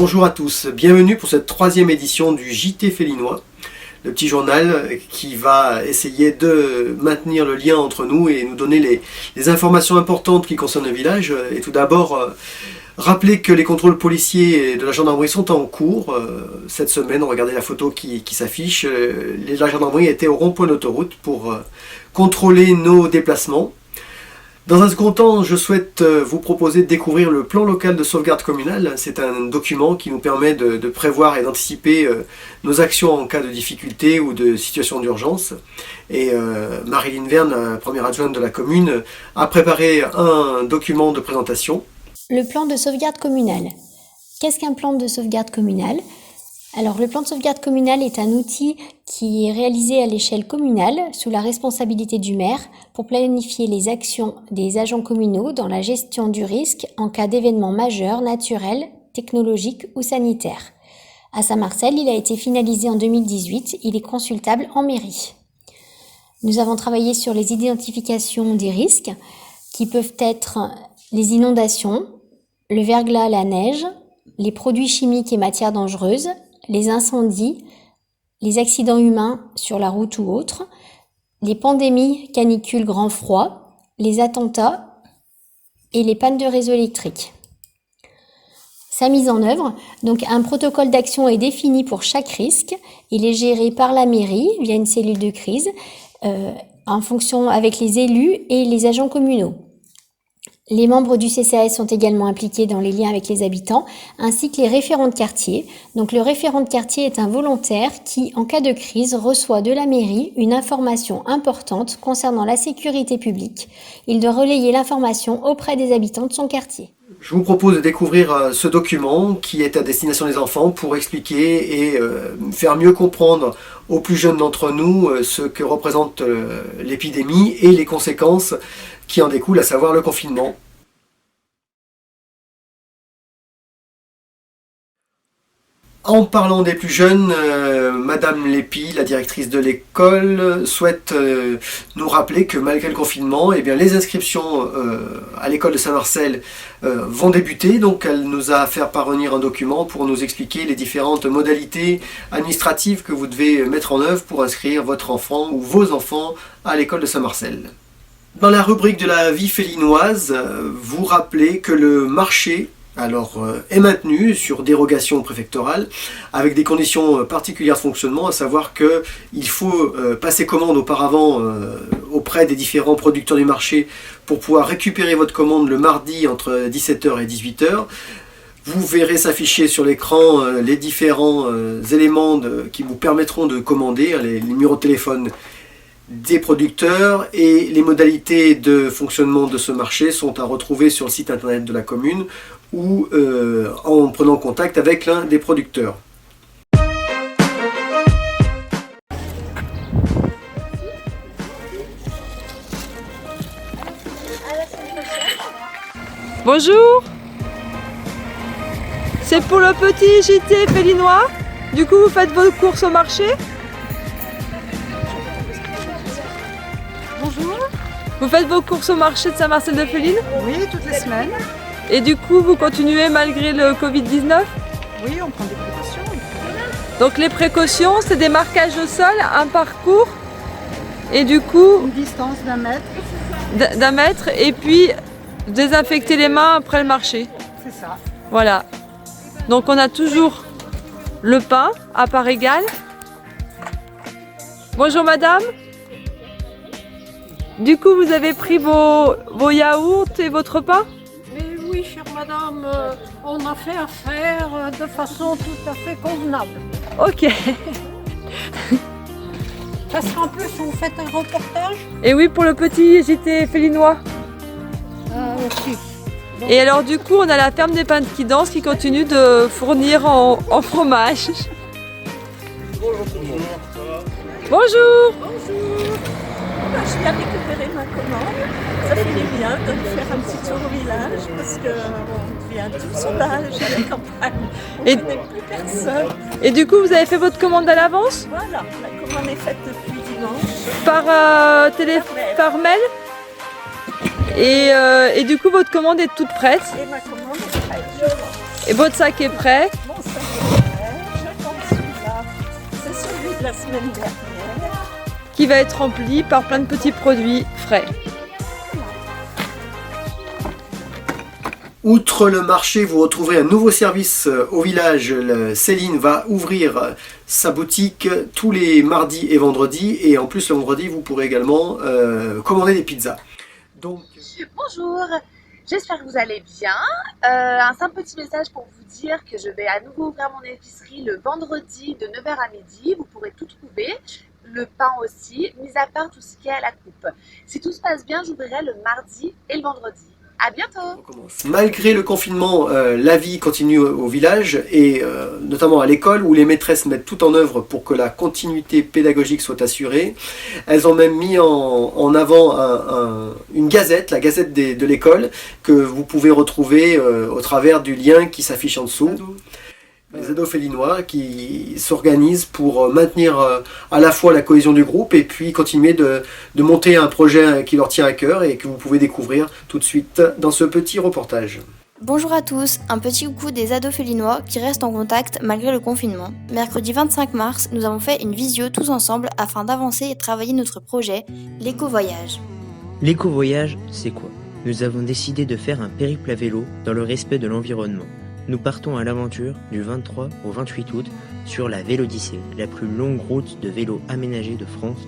Bonjour à tous, bienvenue pour cette troisième édition du JT Félinois, le petit journal qui va essayer de maintenir le lien entre nous et nous donner les informations importantes qui concernent le village. Et tout d'abord, rappeler que les contrôles policiers de la gendarmerie sont en cours. Cette semaine, regardez la photo qui s'affiche, la gendarmerie était au rond-point d'autoroute pour contrôler nos déplacements. Dans un second temps, je souhaite vous proposer de découvrir le plan local de sauvegarde communale. C'est un document qui nous permet de prévoir et d'anticiper nos actions en cas de difficulté ou de situation d'urgence. Et Marilyn Verne, première adjointe de la commune, a préparé un document de présentation. Le plan de sauvegarde communale. Qu'est-ce qu'un plan de sauvegarde communale ? Alors, le plan de sauvegarde communale est un outil qui est réalisé à l'échelle communale sous la responsabilité du maire pour planifier les actions des agents communaux dans la gestion du risque en cas d'événements majeurs, naturels, technologiques ou sanitaires. À Saint-Marcel, il a été finalisé en 2018. Il est consultable en mairie. Nous avons travaillé sur les identifications des risques qui peuvent être les inondations, le verglas, la neige, les produits chimiques et matières dangereuses, les incendies, les accidents humains sur la route ou autres, les pandémies, canicules, grand froid, les attentats et les pannes de réseau électrique. Sa mise en œuvre, donc un protocole d'action est défini pour chaque risque. Il est géré par la mairie via une cellule de crise en fonction avec les élus et les agents communaux. Les membres du CCAS sont également impliqués dans les liens avec les habitants, ainsi que les référents de quartier. Donc le référent de quartier est un volontaire qui, en cas de crise, reçoit de la mairie une information importante concernant la sécurité publique. Il doit relayer l'information auprès des habitants de son quartier. Je vous propose de découvrir ce document qui est à destination des enfants pour expliquer et faire mieux comprendre aux plus jeunes d'entre nous ce que représente l'épidémie et les conséquences qui en découlent, à savoir le confinement. En parlant des plus jeunes, Madame Lépi, la directrice de l'école, souhaite nous rappeler que malgré le confinement, eh bien, les inscriptions à l'école de Saint-Marcel vont débuter. Donc elle nous a fait parvenir un document pour nous expliquer les différentes modalités administratives que vous devez mettre en œuvre pour inscrire votre enfant ou vos enfants à l'école de Saint-Marcel. Dans la rubrique de la vie félinoise, vous rappelez que le marché est maintenu sur dérogation préfectorale avec des conditions particulières de fonctionnement, à savoir qu'il faut passer commande auparavant auprès des différents producteurs du marché pour pouvoir récupérer votre commande le mardi entre 17h et 18h. Vous verrez s'afficher sur l'écran les différents éléments qui vous permettront de commander, les numéros de téléphone des producteurs, et les modalités de fonctionnement de ce marché sont à retrouver sur le site internet de la commune ou en prenant contact avec l'un des producteurs. Bonjour, c'est pour le petit JT Félinois. Du coup, vous faites vos courses au marché? Bonjour. Vous faites vos courses au marché de Saint-Marcel-de-Féline? Oui, toutes les semaines. Et du coup, vous continuez malgré le Covid-19? Oui, on prend des précautions. Donc les précautions, c'est des marquages au sol, un parcours, et du coup, Une distance d'1 mètre. d'un mètre, et puis désinfecter les mains après le marché. C'est ça. Voilà. Donc on a toujours le pain à part égale. Bonjour madame. Du coup, vous avez pris vos yaourts et votre pain? Mais oui, chère madame, on a fait affaire de façon tout à fait convenable. Ok. Parce qu'en plus, vous faites un reportage Et oui, pour le petit JT Félinois. aussi. Et alors du coup, on a la ferme des Pins de Quidance qui continue de fournir en fromage. Bonjour. Je viens récupérer ma commande. Ça fait du bien de me faire un petit tour au village parce qu'on devient tout sauvage à la campagne. On ne connaît plus personne. Et du coup, vous avez fait votre commande à l'avance? Voilà, la commande est faite depuis dimanche. Par mail? Et du coup, votre commande est toute prête? Et ma commande est prête. Et votre sac est prêt? Mon sac est prêt, je compte celui-là. C'est celui de la semaine dernière. Qui va être rempli par plein de petits produits frais. Outre le marché, vous retrouverez un nouveau service au village. Céline va ouvrir sa boutique tous les mardis et vendredis. Et en plus, le vendredi, vous pourrez également commander des pizzas. Donc... Bonjour, j'espère que vous allez bien. Un simple petit message pour vous dire que je vais à nouveau ouvrir mon épicerie le vendredi de 9h à midi. Vous pourrez tout trouver, le pain aussi, mis à part tout ce qui est à la coupe. Si tout se passe bien, j'ouvrirai le mardi et le vendredi. À bientôt. Malgré le confinement, la vie continue au village et notamment à l'école où les maîtresses mettent tout en œuvre pour que la continuité pédagogique soit assurée. Elles ont même mis en avant une gazette, la gazette de l'école, que vous pouvez retrouver au travers du lien qui s'affiche en dessous. Les ados félinois qui s'organisent pour maintenir à la fois la cohésion du groupe et puis continuer de monter un projet qui leur tient à cœur et que vous pouvez découvrir tout de suite dans ce petit reportage. Bonjour à tous, un petit coucou des ados félinois qui restent en contact malgré le confinement. Mercredi 25 mars, nous avons fait une visio tous ensemble afin d'avancer et travailler notre projet, l'éco-voyage. L'éco-voyage, c'est quoi? Nous avons décidé de faire un périple à vélo dans le respect de l'environnement. Nous partons à l'aventure du 23 au 28 août sur la Vélodyssée, la plus longue route de vélo aménagée de France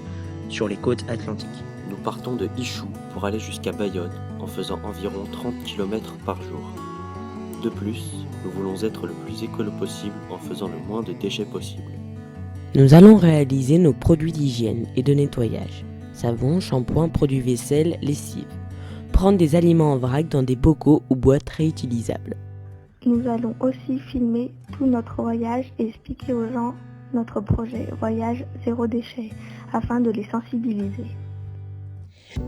sur les côtes atlantiques. Nous partons de Ichou pour aller jusqu'à Bayonne en faisant environ 30 km par jour. De plus, nous voulons être le plus écolo possible en faisant le moins de déchets possible. Nous allons réaliser nos produits d'hygiène et de nettoyage. Savon, shampoing, produits vaisselle, lessive. Prendre des aliments en vrac dans des bocaux ou boîtes réutilisables. Nous allons aussi filmer tout notre voyage et expliquer aux gens notre projet Voyage Zéro Déchet afin de les sensibiliser.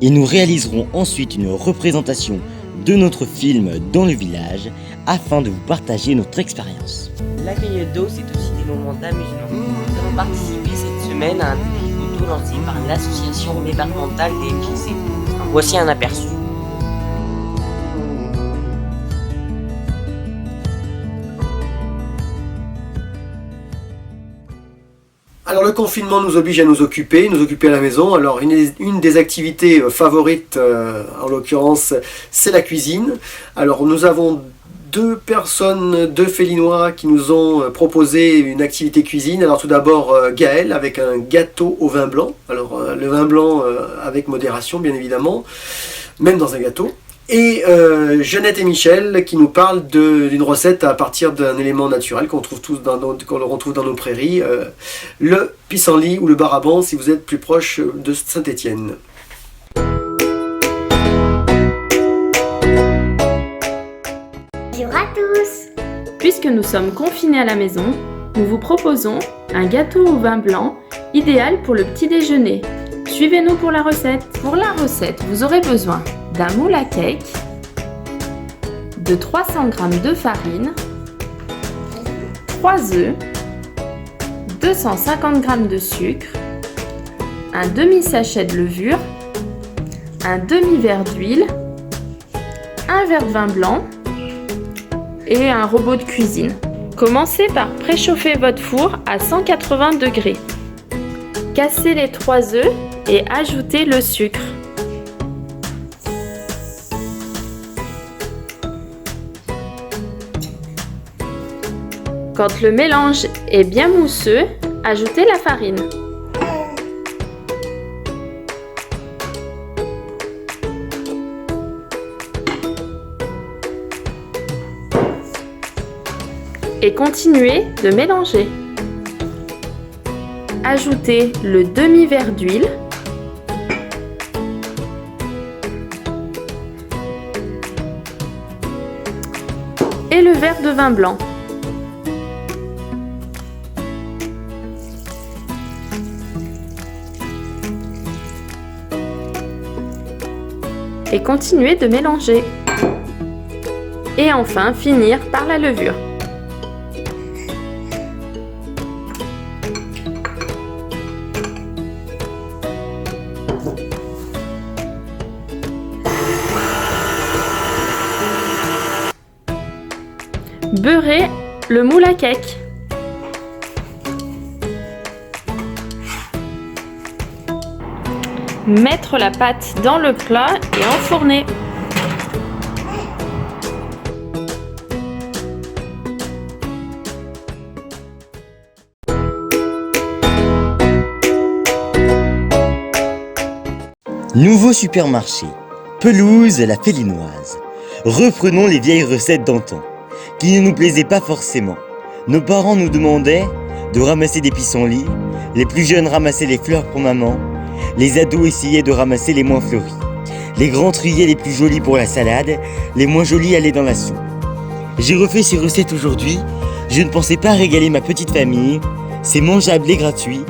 Et nous réaliserons ensuite une représentation de notre film dans le village afin de vous partager notre expérience. La cueillette d'eau, c'est aussi des moments d'amusement. Nous avons participé cette semaine à un défi photo lancé par l'association départementale des MJC. Voici un aperçu. Alors le confinement nous oblige à nous occuper à la maison. Alors une des activités favorites, en l'occurrence, c'est la cuisine. Alors nous avons deux Félinois qui nous ont proposé une activité cuisine. Alors tout d'abord Gaël avec un gâteau au vin blanc. Alors le vin blanc avec modération bien évidemment, même dans un gâteau. Et Jeannette et Michel qui nous parlent d'une recette à partir d'un élément naturel qu'on retrouve dans nos prairies, le pissenlit ou le baraban si vous êtes plus proche de Saint-Étienne. Bonjour à tous. Puisque nous sommes confinés à la maison, nous vous proposons un gâteau au vin blanc idéal pour le petit déjeuner. Suivez-nous pour la recette. Pour la recette, vous aurez besoin d'un moule à cake, de 300 g de farine, 3 œufs, 250 g de sucre, un demi-sachet de levure, un demi-verre d'huile, un verre de vin blanc et un robot de cuisine. Commencez par préchauffer votre four à 180 degrés. Cassez les 3 œufs et ajoutez le sucre. Quand le mélange est bien mousseux, ajoutez la farine. Et continuez de mélanger. Ajoutez le demi-verre d'huile. Et le verre de vin blanc. Et continuez de mélanger. Et enfin finir par la levure. Beurrer le moule à cake. Mettre la pâte dans le plat et enfourner. Nouveau supermarché, pelouse la félinoise. Reprenons les vieilles recettes d'antan, qui ne nous plaisaient pas forcément. Nos parents nous demandaient de ramasser des pissenlits, les plus jeunes ramassaient les fleurs pour maman, les ados essayaient de ramasser les moins fleuris. Les grands triaient les plus jolis pour la salade, les moins jolis allaient dans la soupe. J'ai refait ces recettes aujourd'hui, je ne pensais pas régaler ma petite famille. C'est mangeable et gratuit,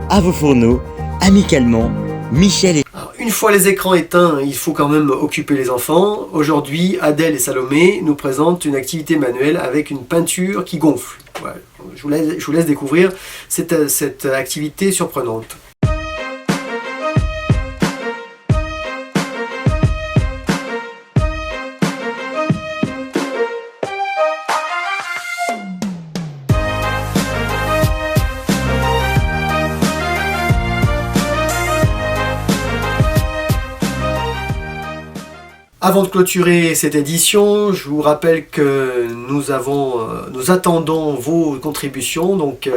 à vos fourneaux, amicalement, Michel et... Alors, une fois les écrans éteints, il faut quand même occuper les enfants. Aujourd'hui, Adèle et Salomé nous présentent une activité manuelle avec une peinture qui gonfle. Voilà. Je vous laisse découvrir cette activité surprenante. Avant de clôturer cette édition, je vous rappelle que nous attendons vos contributions, donc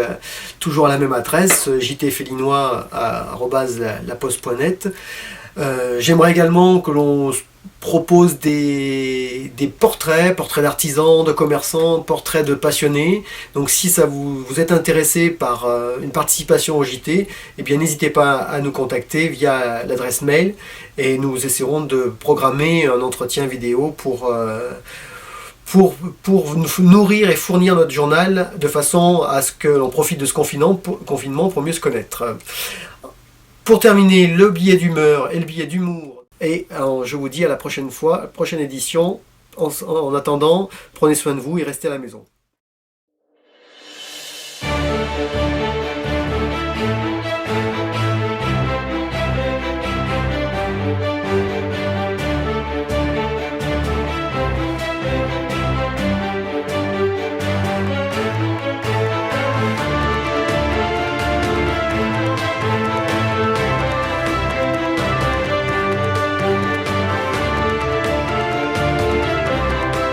toujours à la même adresse, jtfélinois@laposte.net. J'aimerais également que l'on propose des portraits d'artisans, de commerçants, portraits de passionnés. Donc si ça vous êtes intéressé par une participation au JT, eh bien n'hésitez pas à nous contacter via l'adresse mail et nous essaierons de programmer un entretien vidéo pour nourrir et fournir notre journal de façon à ce que l'on profite de ce confinement pour mieux se connaître. Pour terminer, le billet d'humeur et le billet d'humour. Et alors, je vous dis à la prochaine fois, prochaine édition. En attendant, prenez soin de vous et restez à la maison.